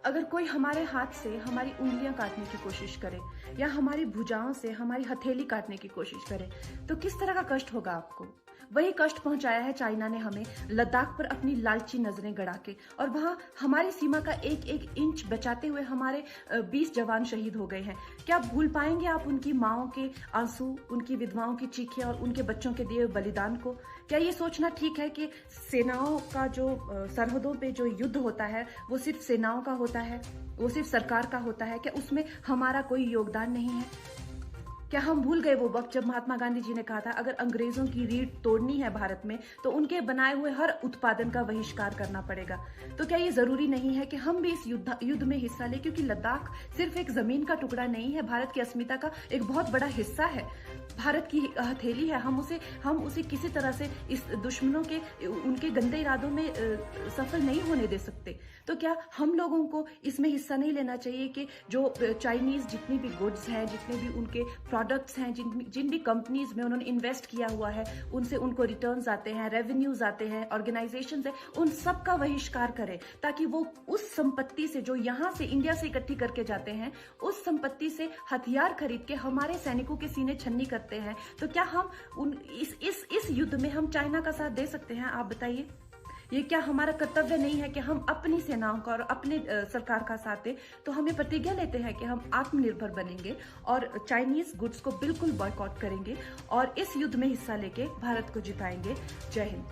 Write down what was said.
अगर कोई हमारे हाथ से हमारी उंगलियां काटने की कोशिश करे या हमारी भुजाओं से हमारी हथेली काटने की कोशिश करे तो किस तरह का कष्ट होगा आपको। वही कष्ट पहुंचाया है चाइना ने हमें लद्दाख पर अपनी लालची नजरें गड़ा के, और वहां हमारी सीमा का एक एक इंच बचाते हुए हमारे 20 जवान शहीद हो गए हैं। क्या भूल पाएंगे आप उनकी माओं के आंसू, उनकी विधवाओं की चीखें और उनके बच्चों के दिए बलिदान को? क्या ये सोचना ठीक है कि सेनाओं का जो सरहदों पे जो युद्ध होता है वो सिर्फ सेनाओं का होता है, वो सिर्फ सरकार का होता है? क्या उसमें हमारा कोई योगदान नहीं है? क्या हम भूल गए वो वक्त जब महात्मा गांधी जी ने कहा था अगर अंग्रेजों की रीढ़ तोड़नी है भारत में तो उनके बनाए हुए हर उत्पादन का बहिष्कार करना पड़ेगा? तो क्या ये जरूरी नहीं है कि हम भी इस युद्ध में हिस्सा लें, क्योंकि लद्दाख सिर्फ एक जमीन का टुकड़ा नहीं है, भारत की अस्मिता का एक बहुत बड़ा हिस्सा है, भारत की हथेली है। हम उसे किसी तरह से इस दुश्मनों के उनके गंदे इरादों में सफल नहीं होने दे सकते। तो क्या हम लोगों को इसमें हिस्सा नहीं लेना चाहिए कि जो चाइनीज जितनी भी गुड्स हैं, जितने भी उनके प्रोडक्ट्स हैं, जिन भी कंपनीज में उन्होंने इन्वेस्ट किया हुआ है, उनसे उनको रिटर्न्स आते हैं, रेवेन्यूज आते हैं, ऑर्गेनाइजेशंस है, उन सब का बहिष्कार करें ताकि वो उस संपत्ति से जो यहाँ से इंडिया से इकट्ठी करके जाते हैं, उस संपत्ति से हथियार खरीद के हमारे सैनिकों के सीने छन्नी करते हैं। तो क्या हम इस युद्ध में हम चाइना का साथ दे सकते हैं? आप बताइए। ये क्या हमारा कर्तव्य नहीं है कि हम अपनी सेनाओं का और अपने सरकार का साथ दें? तो हमें प्रतिज्ञा लेते हैं कि हम आत्मनिर्भर बनेंगे और चाइनीज गुड्स को बिल्कुल बॉयकॉट करेंगे और इस युद्ध में हिस्सा लेके भारत को जिताएंगे। जय हिंद।